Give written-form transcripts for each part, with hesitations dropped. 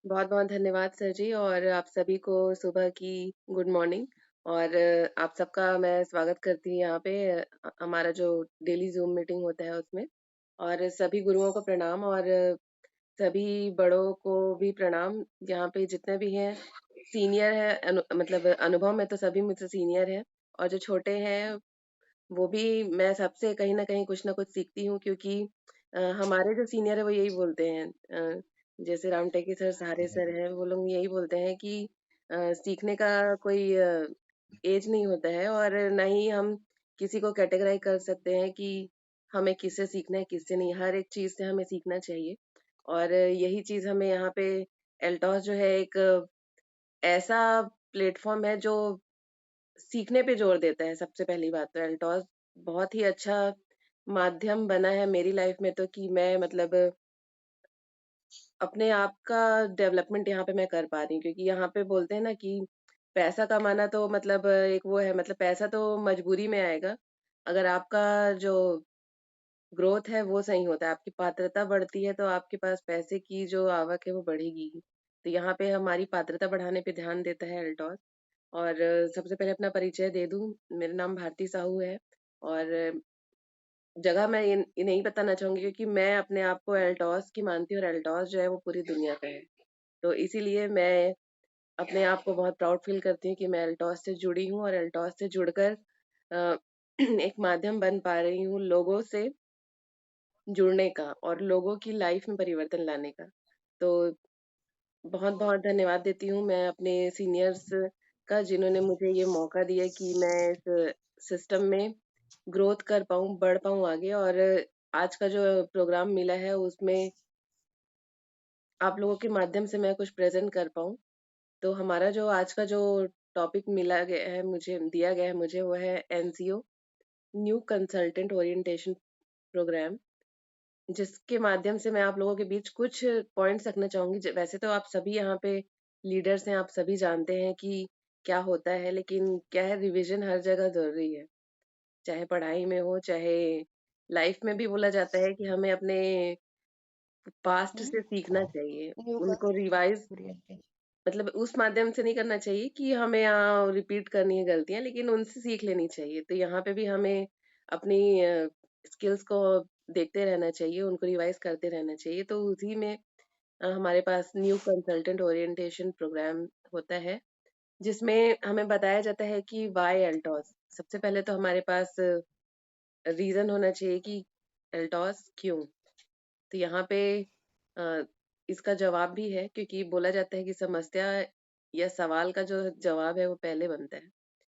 बहुत-बहुत धन्यवाद सर जी और आप सभी को सुबह की गुड मॉर्निंग और आप सबका मैं स्वागत करती हूँ यहाँ पे हमारा जो डेली ज़ूम मीटिंग होता है उसमें और सभी गुरुओं को प्रणाम और सभी बड़ों को भी प्रणाम। यहाँ पे जितने भी हैं सीनियर है मतलब अनुभव में तो सभी मुझसे सीनियर हैं और जो छोटे हैं वो भी मैं सबसे कहीं न कहीं कुछ न कुछ सीखती हूँ क्योंकि हमारे जो सीनियर है वो यही बोलते हैं जैसे राम टेकी सर, सहारे सर हैं, वो लोग यही बोलते हैं कि सीखने का कोई ऐज नहीं होता है और ना ही हम किसी को कैटेगराइज़ कर सकते हैं कि हमें किससे सीखना है, किससे नहीं। हर एक चीज़ से हमें सीखना चाहिए और यही चीज़ हमें यहाँ पे एल्टॉस जो है एक ऐसा प्लेटफ़ॉर्म है जो सीखने पे जोर देता है। सबसे पहली बात तो एल्टॉस बहुत ही अच्छा माध्यम बना है मेरी लाइफ में तो कि मैं मतलब अपने आप का डेवलपमेंट यहाँ पे मैं कर पा रही हूँ क्योंकि यहाँ पे बोलते हैं ना कि पैसा कमाना तो मतलब एक वो है मतलब पैसा तो मजबूरी में आएगा। अगर आपका जो ग्रोथ है वो सही होता है, आपकी पात्रता बढ़ती है तो आपके पास पैसे की जो आवक है वो बढ़ेगी ही। तो यहाँ पे हमारी पात्रता बढ़ाने पे ध्यान देता है एल्टॉस। और सबसे पहले अपना परिचय दे दूँ, मेरा नाम भारती साहू है और जगह मैं ये नहीं बताना चाहूँगी क्योंकि मैं अपने आप को एल्टॉस की मानती हूँ और एल्टॉस जो है वो पूरी दुनिया का है। तो इसीलिए मैं अपने आप को बहुत प्राउड फ़ील करती हूँ कि मैं एल्टॉस से जुड़ी हूँ और एल्टॉस से जुड़कर अ, एक माध्यम बन पा रही हूँ लोगों से जुड़ने का और लोगों की लाइफ़ में परिवर्तन लाने का। तो बहुत-बहुत धन्यवाद देती हूँ मैं अपने सीनियर्स का जिन्होंने मुझे ये मौका दिया कि मैं इस सिस्टम में ग्रोथ कर पाऊँ, बढ़ पाऊँ आगे और आज का जो प्रोग्राम मिला है उसमें आप लोगों के माध्यम से मैं कुछ प्रेज़ेंट कर पाऊँ। तो हमारा जो आज का जो टॉपिक मिला गया है मुझे दिया गया है मुझे वो है NCO new consultant orientation programme जिसके माध्यम से मैं आप लोगों के बीच कुछ पॉइंट्स रखना चाहूँगी। वैसे तो आप सभी यहाँ पे लीडर्स हैं, आप सभी जानते हैं कि क्या होता है, लेकिन क्या है रिवीजन हर जगह ज़रूरी है। चाहे पढ़ाई में हो, चाहे लाइफ में भी बोला जाता है कि हमें अपने पास्ट हुँ, से सीखना चाहिए। न्यू उनको रिवाइज़ कंसेप्ट ओरिएंटेड। मतलब उस माध्यम से नहीं करना चाहिए कि हमें यहाँ रिपीट करनी है गलतियाँ, लेकिन उनसे सीख लेनी चाहिए। तो यहाँ पे भी हमें अपनी स्किल्स को देखते रहना चाहिए, उनको रिवाइज़ करते रहना चाहिए। तो उसी में हमारे पास न्यू कंसल्टेंट ओरिएंटेशन प्रोग्राम होता है, जिसमें हमें बताया जाता है कि व्हाई एल्टॉस? सबसे पहले तो हमारे पास रीज़न होना चाहिए कि एल्टॉस क्यों? तो यहाँ पे अ, इसका जवाब भी है क्योंकि बोला जाता है कि समस्या या सवाल का जो जवाब है वो पहले बनता है।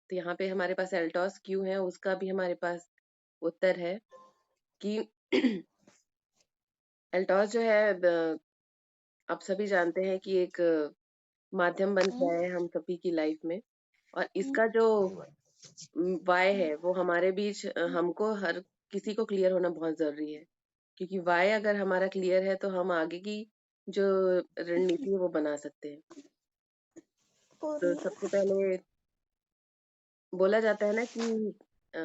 तो यहाँ पे हमारे पास एल्टॉस क्यों है उसका भी हमारे पास उत्तर है कि एल्टॉस जो है आप सभी जानते हैं कि एक माध्यम बन हुँ, गया है हम सभी की लाइफ में और हुँ, इसका जो बिल्कुल। व्हाय हुँ, है वो हमारे बीच हुँ, हमको हर किसी को क्लियर होना बहुत ज़रूरी है। क्योंकि व्हाय अगर हमारा क्लियर है तो हम आगे की जो रणनीति है वो बना सकते हैं। तो और सबसे पहले बोला जाता है ना कि अ,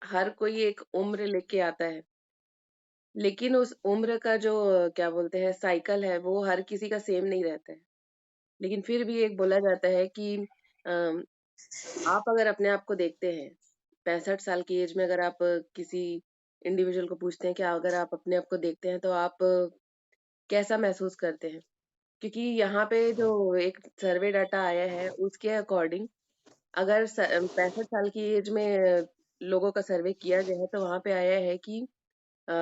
हर कोई एक उम्र लेके आता है, लेकिन उस उम्र का जो क्या बोलते हैं साइकिल है वो हर किसी का सेम नहीं रहता है। लेकिन फिर भी एक बोला जाता है कि आप अगर अपने आप को देखते हैं, 65 साल की एज में अगर आप किसी इंडिविजुअल को पूछते हैं कि अगर आप अपने आप को देखते हैं तो आप कैसा महसूस करते हैं? क्योंकि यहाँ पे जो एक सर्वे डाटा आया है उसके अकॉर्डिंग अगर 65 साल की एज में लोगों का सर्वे किया गया है तो वहाँ पे आया है कि अ,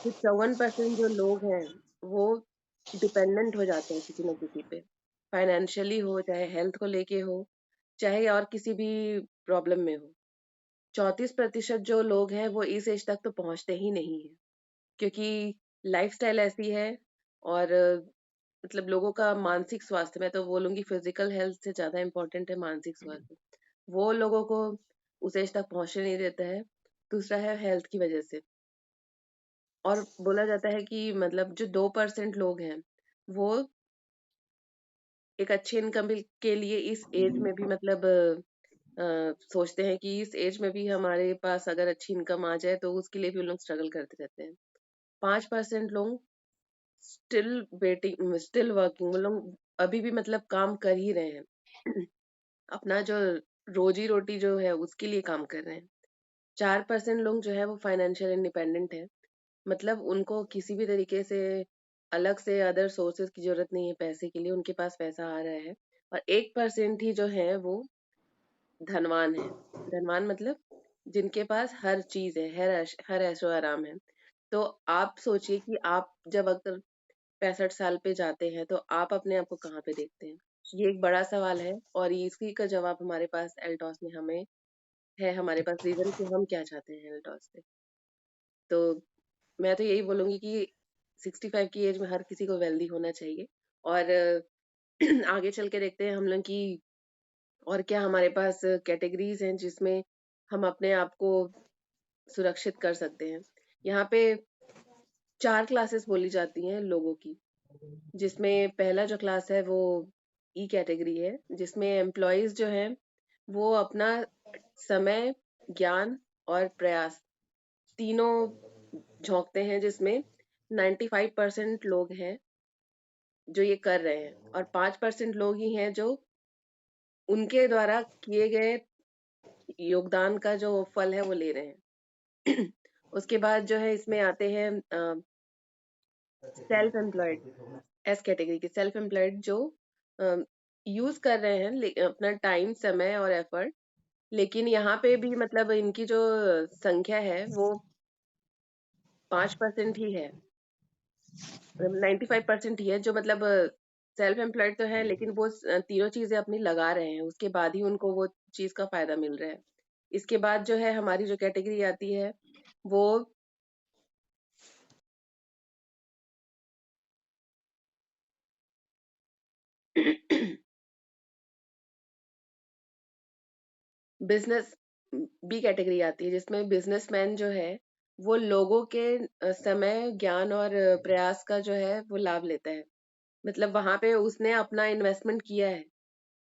54% जो लोग हैं वो डिपेंडेंट हो जाते हैं किसी न किसी पे। फाइनेंशियली हो, चाहे हेल्थ को लेके हो, चाहे और किसी भी प्रॉब्लम में हो। 34% जो लोग हैं वो इस एज तक तो पहुँचते ही नहीं हैं, क्योंकि लाइफ़स्टाइल ऐसी है और मतलब लोगों का मानसिक स्वास्थ्य मैं तो बोलूँगी फिज़िकल हेल्थ से ज़्यादा इम्पोर्टेंट है मानसिक स्वास्थ्य। वो लोगों को उस एज तक पहुँचने नहीं देता है। दूसरा है हेल्थ की वज़ह से और बोला जाता है कि मतलब जो 2% लोग हैं, वो एक अच्छी इनकम भी के लिए इस एज में भी मतलब सोचते हैं कि इस एज में भी हमारे पास अगर अच्छी इनकम आ जाए तो उसके लिए भी वो लोग स्ट्रगल करते रहते हैं। 5% लोग स्टिल वेटिंग, स्टिल वर्किंग, वो लोग अभी भी मतलब काम कर ही रहे हैं। अपना जो रोजी रोटी जो है उसके लिए काम कर रहे हैं। 4% लोग जो है वो फाइनेंशियल इंडिपेंडेंट है, मतलब उनको किसी भी तरीके से अलग से अदर सोर्सेज की जरूरत नहीं है पैसे के लिए, उनके पास पैसा आ रहा है। और 1% ही जो है वो धनवान है। धनवान मतलब जिनके पास हर चीज है, हर ऐशो आराम है। तो आप सोचिए कि आप जब अगर 65 साल पे जाते हैं तो आप अपने आप को कहाँ पे देखते हैं? ये एक बड़ा सवाल है, और इसी का जवाब हमारे पास एल्टॉस में हमें है, हमारे पास रीजन कि हम क्या चाहते हैं एल्टॉस से। तो मैं तो यही बोलूंगी कि 65 की एज में हर किसी को वेल्दी होना चाहिए। और आगे चल के देखते हैं हम लोग की और क्या हमारे पास कैटेगरीज हैं जिसमें हम अपने आप को सुरक्षित कर सकते हैं। यहाँ पे 4 क्लासेस बोली जाती हैं लोगों की, जिसमें पहला जो क्लास है वो ई कैटेगरी है, जिसमें एम्प्लॉयज जो है वो अपना समय, ज्ञान और प्रयास तीनों झोंकते हैं, जिसमें 95% लोग हैं जो ये कर रहे हैं, और 5% लोग ही हैं जो उनके द्वारा किए गए योगदान का जो फल है वो ले रहे हैं। उसके बाद जो है इसमें आते हैं सेल्फ एम्प्लॉयड, एस कैटेगरी के सेल्फ एम्प्लॉयड जो यूज कर रहे हैं अपना टाइम, समय और एफर्ट, लेकिन यहाँ पे भी मतलब इनकी जो संख्या है वो 5% ही है। 95% ही है जो मतलब सेल्फ एम्प्लॉयड तो है, लेकिन वो तीनों चीजें अपनी लगा रहे हैं, उसके बाद ही उनको वो चीज का फायदा मिल रहा है। इसके बाद जो है हमारी जो कैटेगरी आती है वो बिजनेस, बी कैटेगरी आती है, जिसमें बिजनेसमैन जो है वो लोगों के समय, ज्ञान और प्रयास का जो है वो लाभ लेता है। मतलब वहां पे उसने अपना इन्वेस्टमेंट किया है,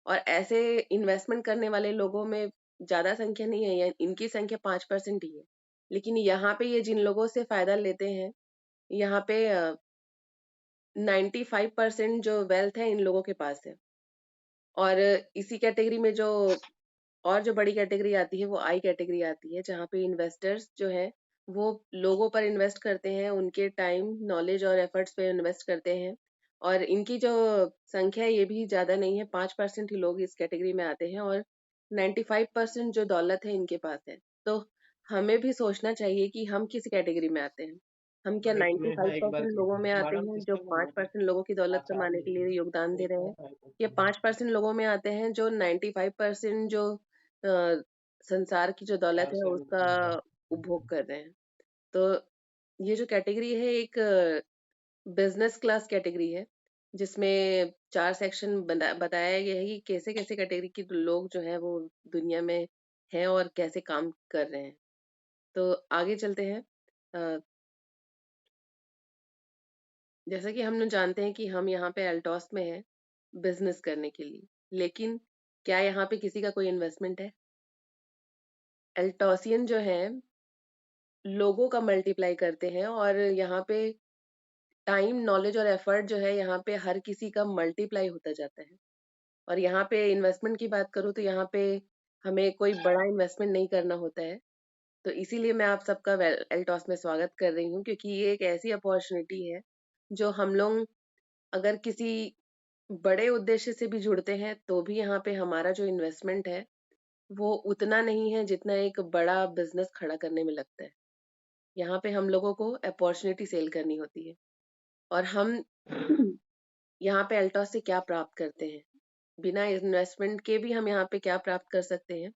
और ऐसे इन्वेस्टमेंट करने वाले लोगों में ज्यादा संख्या नहीं है, इनकी संख्या 5% ही है। लेकिन यहाँ पे ये जिन लोगों से फायदा लेते हैं, यहाँ पे 95% जो वेल्थ है इन लोगों के पास है। और इसी कैटेगरी में जो और जो बड़ी कैटेगरी आती है वो आई कैटेगरी आती है, जहाँ पे इन्वेस्टर्स जो है वो लोगों पर इन्वेस्ट करते हैं, उनके टाइम, नॉलेज और एफर्ट्स पे इन्वेस्ट करते हैं। और इनकी जो संख्या है ये भी ज्यादा नहीं है, 5% ही लोग इस कैटेगरी में आते हैं, और 95% जो दौलत है इनके पास है। तो हमें भी सोचना चाहिए कि हम किस कैटेगरी में आते हैं। हम क्या एक मिनट, हाँ, एक बार 95% लोगों में आते मैडम हैं जो किसने बोलना था? 5% लोगों की दौलत अच्छा, कमाने आपने। के लिए योगदान दे रहे हैं, या हम्म। 5% लोगों में आते हैं जो 95% जो अ, संसार की जो दौलत चार है से उसका उपभोग कर रहे हैं। तो ये जो कैटेगरी है एक बिजनेस क्लास कैटेगरी है, जिसमें 4 सेक्शन बताया गया है कि कैसे कैसे कैटेगरी के लोग जो है वो दुनिया में हैं और कैसे काम कर रहे हैं। तो आगे चलते हैं। अ, जैसा कि हम लोग जानते हैं कि हम यहाँ पे अल्टॉस में हैं बिजनेस करने के लिए, लेकिन क्या यहाँ पे किसी का कोई इन्वेस्टमेंट है? अल्टॉसियन जो है लोगों का मल्टीप्लाई करते हैं, और यहाँ पे टाइम, नॉलेज और एफर्ट जो है यहाँ पे हर किसी का मल्टीप्लाई होता जाता है। और यहाँ पे इन्वेस्टमेंट की बात करूँ तो यहाँ पे हमें कोई बड़ा इन्वेस्टमेंट नहीं करना होता है। तो इसीलिए मैं आप सबका एल्टॉस में स्वागत कर रही हूँ, क्योंकि ये एक ऐसी अपॉर्चुनिटी है जो हम लोग अगर किसी बड़े उद्देश्य से भी जुड़ते हैं तो भी यहाँ पे हमारा जो इन्वेस्टमेंट है वो उतना नहीं है जितना एक बड़ा बिजनेस खड़ा करने में लगता है। यहाँ पे हम लोगों को अपॉर्चुनिटी सेल करनी होती है, और हम यहाँ पे अल्टॉस से क्या प्राप्त करते हैं, बिना इन्वेस्टमेंट के भी हम यहाँ पे क्या प्राप्त कर सकते हैं।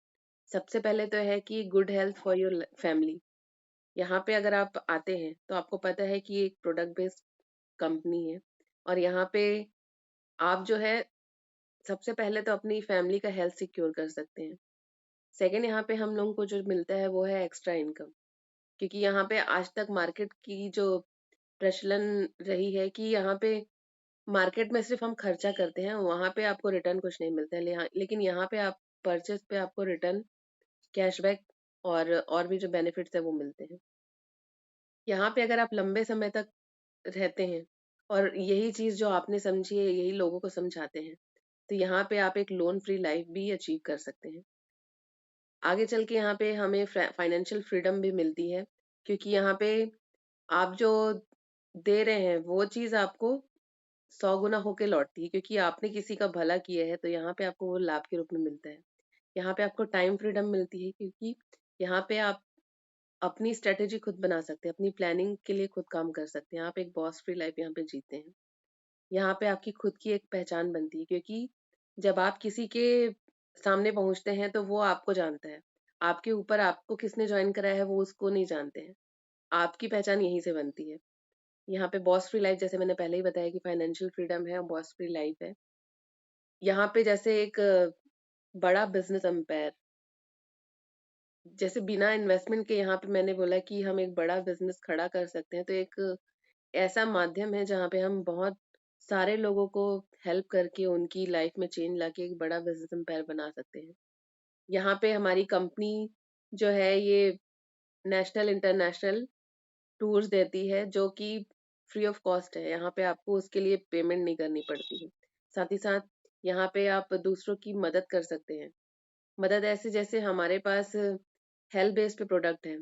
सबसे पहले तो है कि good health for your family. यहाँ पे अगर आप आते हैं तो आपको पता है कि ये एक प्रोडक्ट बेस्ड कंपनी है, और यहाँ पे आप जो है सबसे पहले तो अपनी फैमिली का हेल्थ सिक्योर कर सकते हैं। सेकंड, यहाँ पे हम लोगों को जो मिलता है वो है एक्स्ट्रा इनकम, क्योंकि यहाँ पे आज तक मार्केट की जो प्रचलन रही है कि यहाँ पे मार्केट में सिर्फ हम खर्चा करते हैं, वहां पे आपको रिटर्न कुछ नहीं मिलता है, लेकिन यहाँ पे आप परचेस पे आपको रिटर्न, कैशबैक और भी जो बेनिफिट्स है वो मिलते हैं। यहाँ पे अगर आप लंबे समय तक रहते हैं और यही चीज़ जो आपने समझी है, यही लोगों को समझाते हैं। तो यहाँ पे आप एक लोन फ्री लाइफ भी अचीव कर सकते हैं। आगे चल के यहाँ पे हमें फाइनेंशियल फ्रीडम भी मिलती है, क्योंकि यहाँ पे आप जो दे रहे हैं वो चीज़ आपको 100 गुना होके लौटती है, क्योंकि आपने किसी का भला किया है, तो यहाँ पे आपको वो लाभ के रूप में मिलता है। यहाँ पे आपको टाइम फ्रीडम मिलती है, क्योंकि यहाँ पे आप अपनी स्ट्रेटेजी खुद बना सकते हैं, अपनी प्लानिंग के लिए खुद काम कर सकते हैं। आप एक बॉस फ्री लाइफ यहाँ पे जीते हैं। यहाँ पे आपकी खुद की एक पहचान बनती है, क्योंकि जब आप किसी के सामने पहुंचते हैं तो वो आपको जानता है। आपके ऊपर आपको किसने ज्वाइन कराया है वो उसको नहीं जानते हैं। आपकी पहचान यहीं से बनती है। यहाँ पे बॉस फ्री लाइफ, जैसे मैंने पहले ही बताया कि फाइनेंशियल फ्रीडम है और बॉस फ्री लाइफ है। यहाँ पे जैसे एक बड़ा बिजनेस एम्पायर, जैसे बिना इन्वेस्टमेंट के यहाँ पे मैंने बोला कि हम एक बड़ा बिजनेस खड़ा कर सकते हैं, तो एक ऐसा माध्यम है जहाँ पे हम बहुत सारे लोगों को हेल्प करके उनकी लाइफ में चेंज लाके एक बड़ा बिजनेस एम्पायर बना सकते हैं। यहाँ पे हमारी कंपनी जो है ये नेशनल इंटरनेशनल टूर्स देती है, जो कि फ्री ऑफ कॉस्ट है। यहाँ पे आपको उसके लिए पेमेंट नहीं करनी पड़ती है। साथ ही साथ यहाँ पे आप दूसरों की मदद कर सकते हैं। मदद ऐसे, जैसे हमारे पास हेल्थ बेस्ड पे प्रोडक्ट है,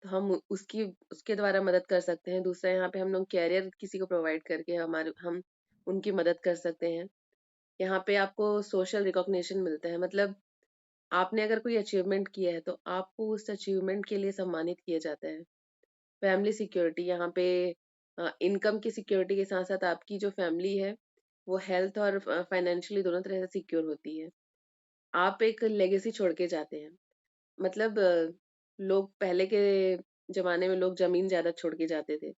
तो हम उसकी उसके द्वारा मदद कर सकते हैं। दूसरा, यहाँ पे हम लोग कैरियर किसी को प्रोवाइड करके हम उनकी मदद कर सकते हैं। यहाँ पे आपको सोशल रिकॉग्निशन मिलता है, मतलब आपने अगर कोई अचीवमेंट किया है तो आपको उस अचीवमेंट के लिए सम्मानित किया जाता है। फैमिली सिक्योरिटी, यहाँ पे इनकम की सिक्योरिटी के साथ साथ आपकी जो फैमिली है वो हेल्थ और फाइनेंशियली दोनों तरह से सिक्योर होती है। आप एक लेगेसी छोड़ के जाते हैं। मतलब लोग पहले के जमाने में लोग जमीन जायदाद छोड़ के जाते थे।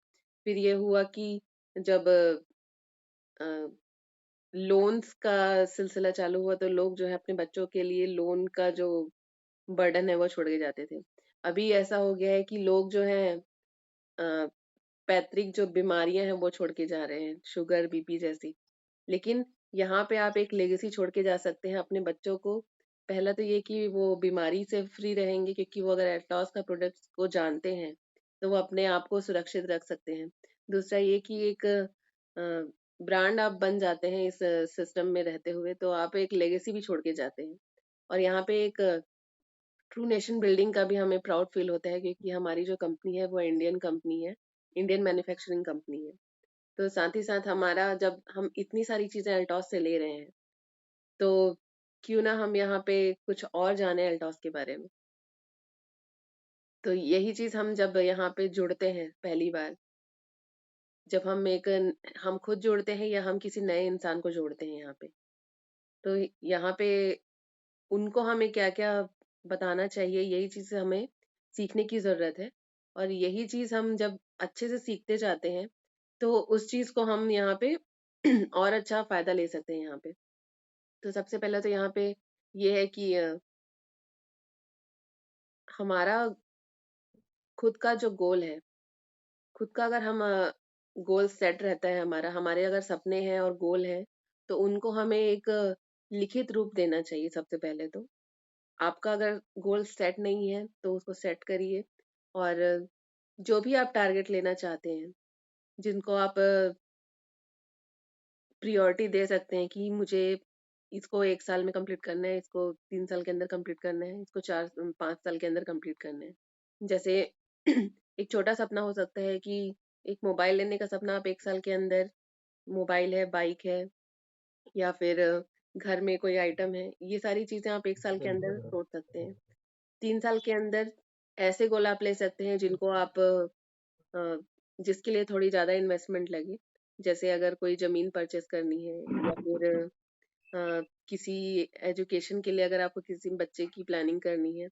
फिर ये हुआ कि जब लोन्स का सिलसिला चालू हुआ, तो लोग जो है अपने बच्चों के लिए लोन का जो बर्डन है वो छोड़ के जाते थे। अभी ऐसा हो गया है कि लोग जो है पैतृक जो बीमारियां हैं वो छोड़ के जा रहे हैं, शुगर बीपी जैसी। लेकिन यहाँ पे आप एक लेगेसी छोड़ के जा सकते हैं अपने बच्चों को। पहला तो ये कि वो बीमारी से फ्री रहेंगे, क्योंकि वो अगर एटलॉस का प्रोडक्ट को जानते हैं तो वो अपने आप को सुरक्षित रख सकते हैं। दूसरा ये कि एक ब्रांड आप बन जाते हैं इस सिस्टम में रहते हुए, तो आप एक लेगेसी भी छोड़ के जाते हैं। और यहाँ पे एक ट्रू नेशन बिल्डिंग का भी हमें प्राउड फील होता है, क्योंकि हमारी जो कंपनी है वो इंडियन कंपनी है, इंडियन मैन्युफैक्चरिंग कंपनी है। तो साथ ही साथ हमारा, जब हम इतनी सारी चीजें अल्टॉस से ले रहे हैं, तो क्यों ना हम यहाँ पे कुछ और जाने अल्टॉस के बारे में। तो यही चीज हम जब यहाँ पे जुड़ते हैं पहली बार, जब हम खुद जुड़ते हैं या हम किसी नए इंसान को जोड़ते हैं यहाँ पे, तो यहाँ पे उनको हमें क्या क्या बताना चाहिए, यही चीज हमें सीखने की जरूरत है। और यही चीज हम जब अच्छे से सीखते जाते हैं, तो उस चीज को हम यहाँ पे और अच्छा फायदा ले सकते हैं यहाँ पे। तो सबसे पहले तो यहाँ पे ये है कि हमारा खुद का जो गोल है, खुद का अगर हम गोल सेट रहता है, हमारे अगर सपने हैं और गोल है, तो उनको हमें एक लिखित रूप देना चाहिए सबसे पहले तो। आपका अगर गोल सेट नहीं है तो उसको सेट करिए। और जो भी आप टारगेट लेना चाहते हैं, जिनको आप प्रायोरिटी दे सकते हैं कि मुझे इसको 1 साल में कंप्लीट करना है, इसको 3 साल के अंदर कंप्लीट करना है, इसको 4 5 साल के अंदर कंप्लीट करना है। जैसे एक छोटा सपना हो सकता है कि एक मोबाइल लेने का सपना आप 1 साल के अंदर, मोबाइल है, बाइक है, या फिर घर में कोई आइटम है, ये सारी चीजें आप 1 साल के अंदर सोच सकते हैं। 3 साल के अंदर ऐसे गोल आप ले सकते हैं जिनको आप जिसके लिए थोड़ी ज्यादा इन्वेस्टमेंट लगे। जैसे अगर कोई जमीन परचेस करनी है, या फिर किसी एजुकेशन के लिए अगर आपको किसी बच्चे की प्लानिंग करनी है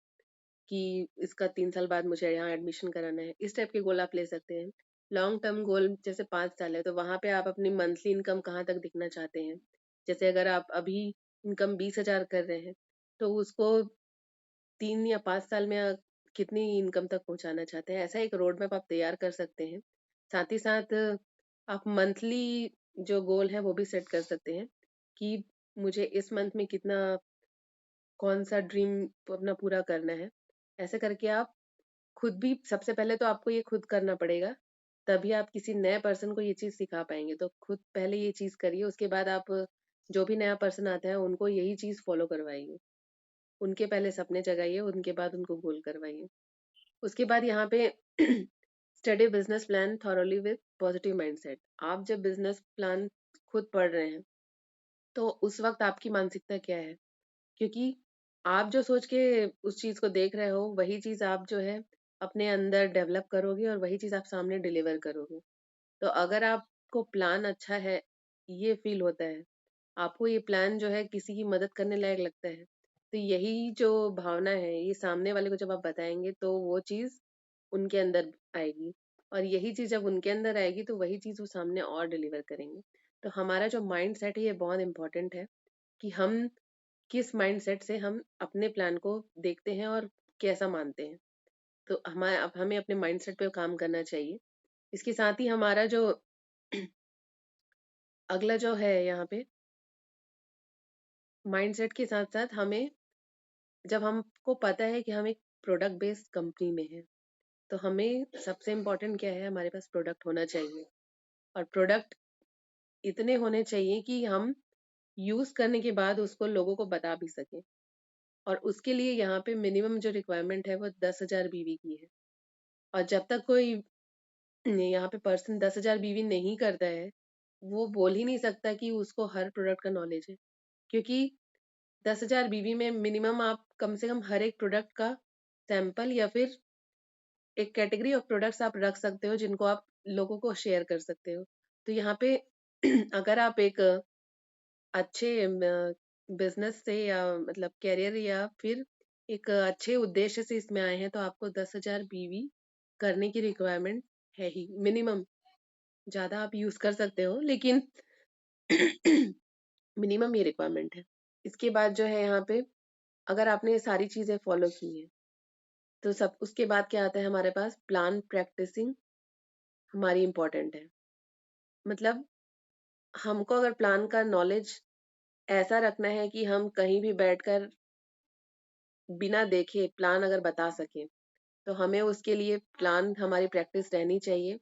कि इसका 3 साल बाद मुझे यहाँ एडमिशन कराना है, इस टाइप के गोल आप ले सकते हैं। लॉन्ग टर्म गोल जैसे 5 साल है, तो वहां पे आप अपनी मंथली इनकम कहाँ तक दिखना चाहते हैं। जैसे अगर आप अभी इनकम 20,000 कर रहे हैं, तो उसको 3 या 5 साल में कितनी इनकम तक पहुंचाना चाहते हैं, ऐसा एक रोड मैप आप तैयार कर सकते हैं। साथ ही साथ आप मंथली जो गोल है वो भी सेट कर सकते हैं कि मुझे इस मंथ में कितना, कौन सा ड्रीम अपना पूरा करना है। ऐसे करके आप खुद भी, सबसे पहले तो आपको ये खुद करना पड़ेगा, तभी आप किसी नए पर्सन को ये चीज़ सिखा पाएँगे। तो खुद पहले ये चीज़ करिए, उसके बाद आप जो भी नया पर्सन आता है उनको यही चीज़ फ़ॉलो करवाइए। उनके पहले सपने जगाइए, उनके बाद उनको गोल करवाइए। उसके बाद यहाँ पे study business plan thoroughly with positive mindset. आप जब बिज़नेस प्लान खुद पढ़ रहे हैं, तो उस वक़्त आपकी मानसिकता क्या है? क्योंकि आप जो सोच के उस चीज़ को देख रहे हो, वही चीज़ आप जो है अपने अंदर डेवलप करोगे और वही चीज़ आप सामने डिलीवर करोगे। तो अगर आपको प्लान अच्छा है, ये फ़ील होता है, आपको ये प्लान जो है किसी की मदद करने लायक लगता है, तो यही जो भावना है, ये सामने वाले को जब आप बताएँगे तो वो चीज़ उनके अंदर आएगी, और यही चीज़ जब उनके अंदर आएगी तो वही चीज़ वो सामने और डिलीवर करेंगे। तो हमारा जो माइंडसेट है ये बहुत इम्पोर्टेंट है, कि हम किस माइंडसेट से हम अपने प्लान को देखते हैं और कैसा मानते हैं। तो अब हमें अपने माइंडसेट पे काम करना चाहिए। इसके साथ ही हमारा जो अगला जो है यहाँ पे, माइंडसेट के साथ-साथ हमें, जब हमको पता है कि हम एक प्रोडक्ट बेस्ड कंपनी में हैं, तो हमें सबसे इम्पोर्टेंट क्या है, हमारे पास प्रोडक्ट होना चाहिए। और प्रोडक्ट इतने होने चाहिए कि हम यूज़ करने के बाद उसको लोगों को बता भी सकें। और उसके लिए यहाँ पे मिनिमम जो रिक्वायरमेंट है वो 10,000 बीवी की है। और जब तक कोई यहाँ पे पर्सन 10,000 बीवी नहीं करता है, वो बोल ही नहीं सकता कि उसको हर प्रोडक्ट का नॉलेज है। क्योंकि 10,000 बीवी में मिनिमम आप कम से कम हर एक प्रोडक्ट का सैंपल या फिर एक कैटेगरी ऑफ प्रोडक्ट्स आप रख सकते हो, जिनको आप लोगों को शेयर कर सकते हो। तो यहाँ पे अगर आप एक अच्छे बिजनेस से या मतलब करियर या फिर एक अच्छे उद्देश्य से इसमें आए हैं, तो आपको 10,000 बीवी करने की रिक्वायरमेंट है ही मिनिमम। ज्यादा आप यूज कर सकते हो, लेकिन मिनिमम ये रिक्वायरमेंट है। इसके बाद जो है यहाँ पे, अगर आपने ये सारी चीजें फॉलो की है, तो सब उसके बाद क्या आता है हमारे पास, प्लान प्रैक्टिसिंग हमारी इंपॉर्टेंट है। मतलब हमको अगर प्लान का नॉलेज ऐसा रखना है कि हम कहीं भी बैठकर बिना देखे प्लान अगर बता सकें, तो हमें उसके लिए प्लान हमारी प्रैक्टिस रहनी चाहिए।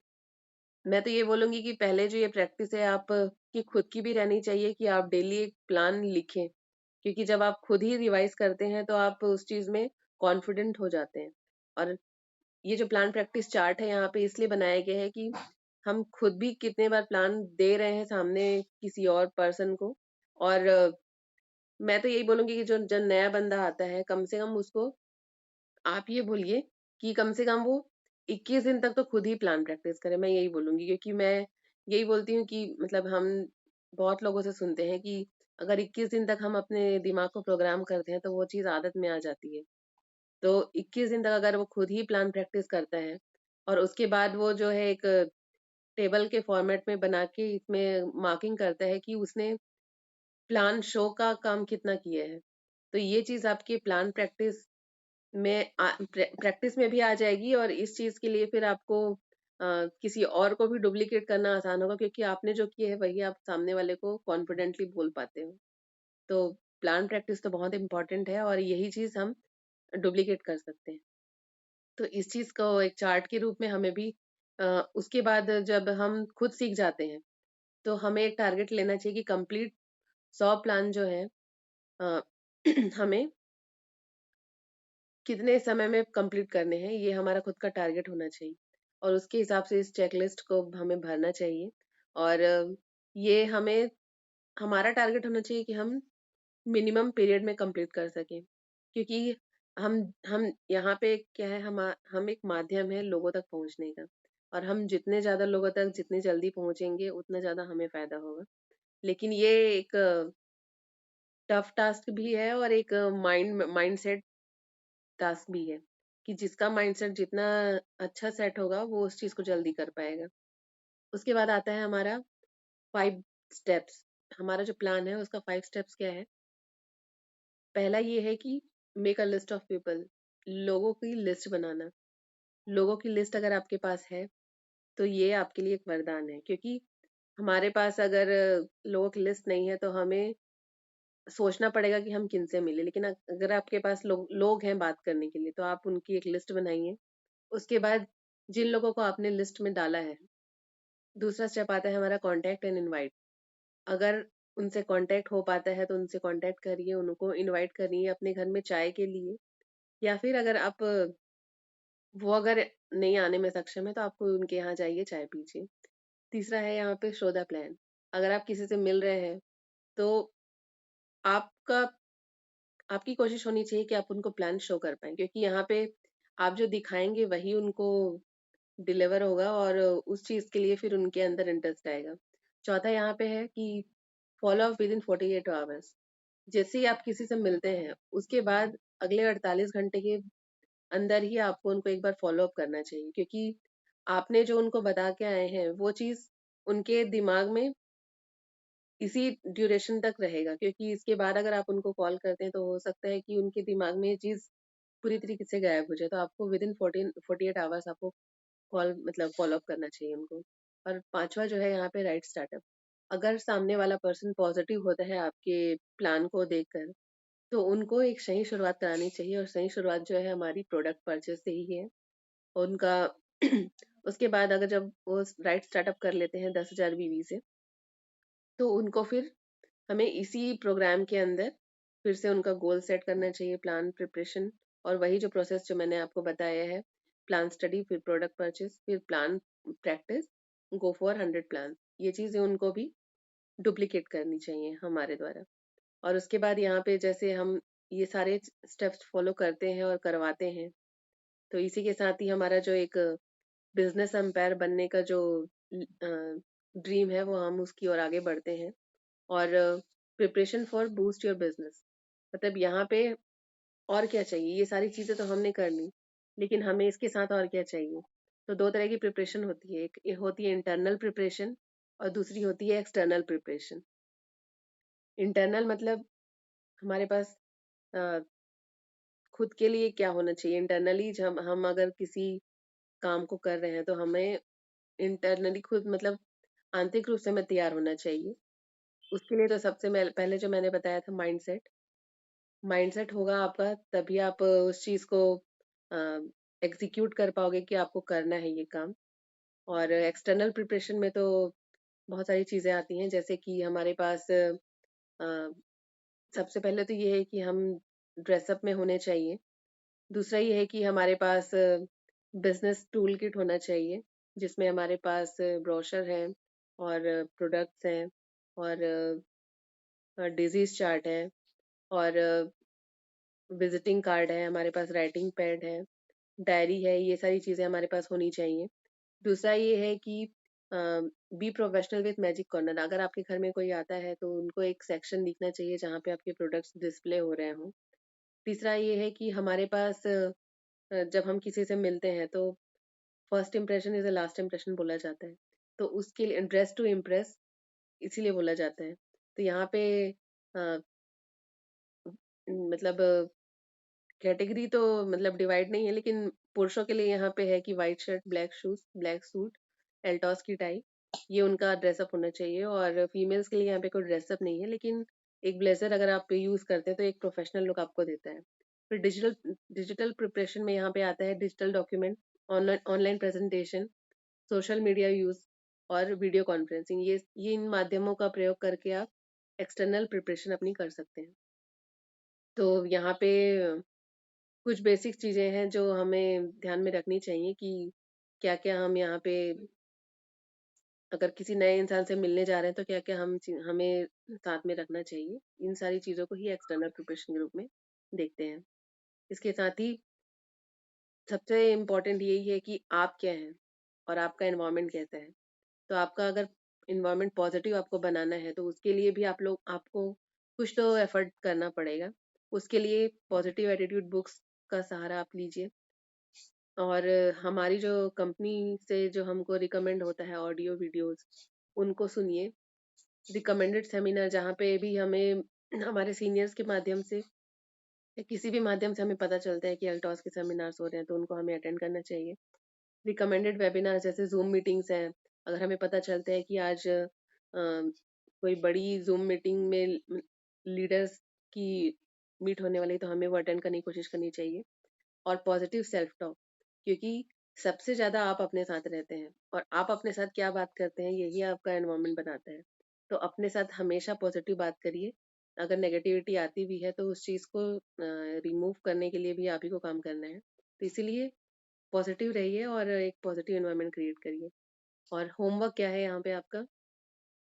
मैं तो ये बोलूंगी कि पहले जो ये प्रैक्टिस है आप की खुद की भी रहनी चाहिए, कि आप डेली एक प्लान लिखें। क्योंकि जब आप खुद ही रिवाइज करते हैं तो आप उस चीज में कॉन्फिडेंट हो जाते हैं। और ये जो प्लान प्रैक्टिस चार्ट है यहाँ पे इसलिए बनाया गया है कि हम खुद भी कितने बार प्लान दे रहे हैं सामने किसी और पर्सन को। और मैं तो यही बोलूंगी कि जो जो नया बंदा आता है, कम से कम उसको आप ये बोलिए कि कम से कम वो 21 दिन तक तो खुद ही प्लान प्रैक्टिस करे। मैं यही बोलूंगी, क्योंकि मैं यही बोलती हूँ कि मतलब हम बहुत लोगों से सुनते हैं कि अगर 21 दिन तक हम अपने दिमाग को प्रोग्राम करते हैं तो वो चीज आदत में आ जाती है। तो 21 दिन तक अगर वो खुद ही प्लान प्रैक्टिस करता है, और उसके बाद वो जो है एक टेबल के फॉर्मेट में बना के इसमें मार्किंग करता है कि उसने प्लान शो का काम कितना किया है, तो ये चीज आपकी प्लान प्रैक्टिस में प्रैक्टिस में भी आ जाएगी। और इस चीज के लिए फिर आपको किसी और को भी डुप्लीकेट करना आसान होगा, क्योंकि आपने जो किया है वही आप सामने वाले को कॉन्फिडेंटली बोल पाते हो। तो प्लान प्रैक्टिस तो बहुत इंपॉर्टेंट है, और यही चीज हम डुप्लीकेट कर सकते हैं। तो इस चीज को एक चार्ट के रूप में हमें भी उसके बाद जब हम खुद सीख जाते हैं, तो हमें एक टारगेट लेना चाहिए कि कंप्लीट 100 प्लान जो है अ, हमें कितने समय में कंप्लीट करने हैं, ये हमारा खुद का टारगेट होना चाहिए। और उसके हिसाब से इस चेकलिस्ट को हमें भरना चाहिए। और ये हमें हमारा टारगेट होना चाहिए कि हम मिनिमम पीरियड में कंप्लीट कर सकें। क्योंकि हम यहाँ पे क्या है, हम एक माध्यम है लोगों तक पहुँचने का। और हम जितने ज़्यादा लोगों तक जितनी जल्दी पहुँचेंगे, उतना ज़्यादा हमें फ़ायदा होगा। लेकिन ये एक टफ टास्क भी है, और एक माइंडसेट टास्क भी है, कि जिसका माइंडसेट जितना अच्छा सेट होगा वो उस चीज को जल्दी कर पाएगा। उसके बाद आता है हमारा 5 स्टेप्स। हमारा जो प्लान है उसका 5 स्टेप्स क्या है। पहला ये है कि make a list of people. लोगों की लिस्ट बनाना। लोगों की लिस्ट अगर आपके पास है, तो ये आपके लिए एक वरदान है। क्योंकि हमारे पास अगर लोगों की लिस्ट नहीं है, तो हमें सोचना पड़ेगा कि हम किनसे मिले। लेकिन अगर आपके पास लोग हैं बात करने के लिए, तो आप उनकी एक लिस्ट बनाइए। उसके बाद जिन लोगों को आपने लिस्ट में डाला है, दूसरा स्टेप आता है हमारा कॉन्टैक्ट एंड इनवाइट। अगर उनसे कॉन्टैक्ट हो पाता है तो उनसे कॉन्टैक्ट करिए, उनको इनवाइट करिए अपने घर में चाय के लिए, या फिर अगर आप वो अगर नहीं आने में सक्षम है तो आप उनके यहाँ जाइए, चाय पीजिए। तीसरा है यहाँ पे शो द प्लान। अगर आप किसी से मिल रहे हैं तो आपका आपकी कोशिश होनी चाहिए कि आप उनको प्लान शो कर पाएँ, क्योंकि यहाँ पे आप जो दिखाएँगे वही उनको डिलीवर होगा और उस चीज़ के लिए फिर उनके अंदर इंटरेस्ट आएगा। चौथा यहाँ पे है कि फॉलो अप विदिन 48 आवर्स। जैसे ही आप किसी से मिलते हैं, उसके बाद अगले 48 घंटे के अंदर ही आपको उनको एक बार फॉलो अप करना चाहिए, क्योंकि आपने जो उनको बता के आए हैं, वो चीज़ उनके दिमाग में इसी ड्यूरेशन तक रहेगा, क्योंकि इसके बाद अगर आप उनको कॉल करते हैं तो हो सकता है कि उनके दिमाग में ये चीज़ पूरी तरीके से गायब हो जाए। तो आपको विदिन 48 आवर्स आपको कॉल मतलब फॉलो अप करना चाहिए उनको। और पाँचवा जो है यहाँ पे राइट स्टार्टअप। अगर सामने वाला पर्सन पॉजिटिव होता है आपके प्लान को देखकर, तो उनको एक सही शुरुआत करानी चाहिए, और सही शुरुआत जो है हमारी प्रोडक्ट परचेज़ से ही है। उनका उसके बाद अगर जब वो राइट स्टार्टअप कर लेते हैं 10,000 बीवी से, तो उनको फिर हमें इसी प्रोग्राम के अंदर फिर से उनका गोल सेट करना चाहिए, प्लान प्रिपरेशन, और वही जो प्रोसेस जो मैंने आपको बताया है, प्लान स्टडी, फिर प्रोडक्ट परचेज, फिर plan practice, go for 100 plan. ये चीज़ें उनको भी डुप्लीकेट करनी चाहिए हमारे द्वारा। और उसके बाद यहाँ पे जैसे हम ये सारे स्टेप्स फॉलो करते हैं और करवाते हैं, तो इसी के साथ ही हमारा जो एक बिजनेस एम्पायर बनने का जो ड्रीम है, वो हम उसकी ओर आगे बढ़ते हैं। और preparation for boost your business, मतलब यहाँ पे और क्या चाहिए, ये सारी चीजें तो हमने कर ली, लेकिन हमें इसके साथ और क्या चाहिए। तो दो तरह की प्रिपरेशन होती है, एक होती है इंटरनल प्रिपरेशन और दूसरी होती है एक्सटर्नल प्रिपरेशन। इंटरनल मतलब हमारे पास अ, खुद के लिए क्या होना चाहिए इंटरनली, हम अगर किसी काम को कर रहे हैं तो हमें इंटरनली खुद मतलब आंतरिक रूप से हमें तैयार होना चाहिए। उसके लिए तो सबसे पहले जो मैंने बताया था, माइंडसेट। माइंडसेट होगा आपका तभी आप उस चीज को एग्जीक्यूट कर पाओगे कि आपको करना है ये काम। और एक्सटर्नल प्रिपरेशन में तो बहुत सारी चीजें आती हैं, जैसे कि हमारे पास सबसे पहले तो ये है कि हम ड्रेसअप में होने चाहिए। दूसरा ये है कि हमारे पास बिजनेस टूल किट होना चाहिए, जिसमें हमारे पास ब्रोशर है और प्रोडक्ट्स हैं और डिजीज चार्ट है और विजिटिंग कार्ड है, हमारे पास राइटिंग पैड है, डायरी है, ये सारी चीज़ें हमारे पास होनी चाहिए। दूसरा ये है कि be professional with magic corner. अगर आपके घर में कोई आता है तो उनको एक सेक्शन दिखना चाहिए जहाँ पे आपके प्रोडक्ट्स डिस्प्ले हो रहे हों। तीसरा ये है कि हमारे पास जब हम किसी से मिलते हैं तो first impression is the last impression बोला जाता है। तो उसके लिए ड्रेस टू इम्प्रेस इसीलिए बोला जाता है। तो यहाँ पे अ, मतलब कैटेगरी तो मतलब डिवाइड नहीं है, लेकिन पुरुषों के लिए यहाँ पे है कि white shirt, black shoes, black suit, Altos की टाई, ये उनका ड्रेसअप होना चाहिए। और फीमेल्स के लिए यहाँ पे कोई ड्रेसअप नहीं है, लेकिन एक ब्लेजर अगर आप यूज करते हैं तो एक प्रोफेशनल लुक आपको देता है। फिर डिजिटल डिजिटल प्रिपरेशन में यहाँ पे आता है digital document, online online presentation, social media use और वीडियो कॉन्फ्रेंसिंग। ये इन माध्यमों का प्रयोग करके आप एक्सटर्नल प्रिपरेशन अपनी कर सकते हैं। तो यहाँ पे कुछ बेसिक चीजें हैं जो हमें ध्यान में रखनी चाहिए कि क्या-क्या हम यहाँ पे अगर किसी नए इंसान से मिलने जा रहे हैं तो क्या-क्या हमें साथ में रखना चाहिए। इन सारी चीज़ों को ही एक्सटर्नल प्रिपरेशन के रूप में देखते हैं। इसके साथ ही सबसे इम्पोर्टेंट यही है कि आप क्या हैं और आपका एनवायरनमेंट कैसा है। तो आपका अगर एनवायरनमेंट पॉजिटिव आपको बनाना है तो उसके लिए भी आपको कुछ तो एफर्ट करना पड़ेगा। उसके लिए पॉजिटिव एटीट्यूड बुक्स का सहारा आप लीजिए। और हमारी जो कंपनी से जो हमको रिकमेंड होता है ऑडियो वीडियोस, उनको सुनिए। रिकमेंडेड सेमिनार जहाँ पे भी हमें हमारे सीनियर्स के माध्यम से या किसी भी माध्यम से हमें पता चलता है कि अल्टॉस के सेमिनार्स हो रहे हैं तो उनको हमें अटेंड करना चाहिए। रिकमेंडेड वेबिनार जैसे जूम मीटिंग्स हैं, अगर हमें पता चलता है कि आज कोई बड़ी जूम मीटिंग में लीडर्स की मीट होने वाली है, तो हमें वो अटेंड करने की कोशिश करनी चाहिए। और पॉजिटिव सेल्फ टॉक, क्योंकि सबसे ज़्यादा आप अपने साथ रहते हैं और आप अपने साथ क्या बात करते हैं यही आपका एनवायरनमेंट बनाता है। तो अपने साथ हमेशा पॉजिटिव बात करिए। अगर नेगेटिविटी आती भी है तो उस चीज़ को रिमूव करने के लिए भी आप ही को काम करना है। तो इसीलिए पॉजिटिव रहिए और एक पॉजिटिव एनवायरनमेंट क्रिएट करिए। और होमवर्क क्या है यहाँ पे आपका?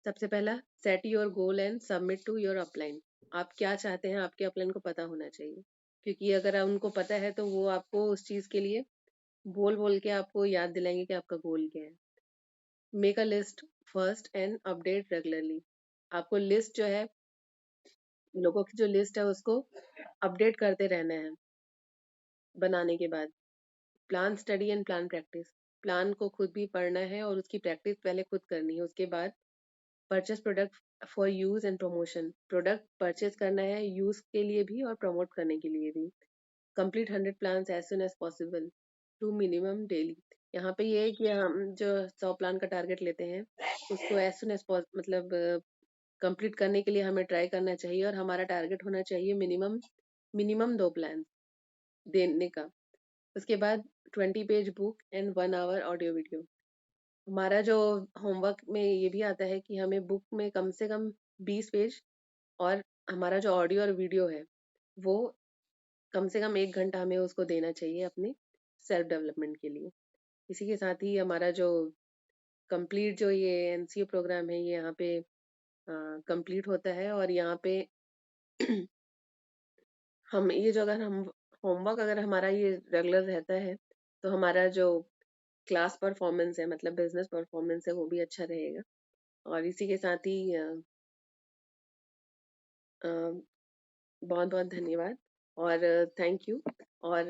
सबसे पहला, set your goal and submit to your upline. आप क्या चाहते हैं आपके अपलाइन को पता होना चाहिए, क्योंकि अगर उनको पता है तो वो आपको उस चीज़ के लिए बोल बोल के आपको याद दिलाएंगे कि आपका गोल क्या है। Make a list first and update regularly. आपको लिस्ट जो है, लोगों की जो लिस्ट है उसको अपडेट करते रहना है बनाने के बाद। Plan study and plan practice. Plan को खुद भी पढ़ना है और उसकी प्रैक्टिस पहले खुद करनी है। उसके बाद purchase product for use and promotion. Product purchase करना है यूज के लिए भी और प्रमोट करने के लिए भी। Complete 100 plans as soon as possible to minimum daily. यहाँ पे ये है कि हम जो 100 प्लान का टारगेट लेते हैं उसको एज सुन एज मतलब कंप्लीट करने के लिए हमें ट्राई करना चाहिए और हमारा टारगेट होना चाहिए मिनिमम मिनिमम 2 प्लान देने का। उसके बाद 20 page book and 1 hour audio video. हमारा जो होमवर्क में ये भी आता है कि हमें बुक में कम से कम 20 पेज और हमारा जो ऑडियो और वीडियो है वो कम से कम 1 घंटा हमें उसको देना चाहिए अपने सेल्फ डेवलपमेंट के लिए। इसी के साथ ही हमारा जो कंप्लीट जो ये एनसीओ प्रोग्राम है ये यहाँ पे कंप्लीट होता है। और यहाँ पे हम ये जो अगर हम होमवर्क अगर हमारा ये रेगुलर रहता है तो हमारा जो क्लास परफॉर्मेंस है मतलब बिजनेस परफॉर्मेंस है वो भी अच्छा रहेगा। और इसी के साथ ही बहुत बहुत धन्यवाद और थैंक यू। और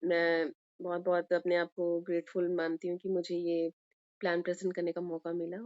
मैं बहुत बहुत अपने आप को ग्रेटफुल मानती हूँ कि मुझे ये प्लान प्रेजेंट करने का मौका मिला।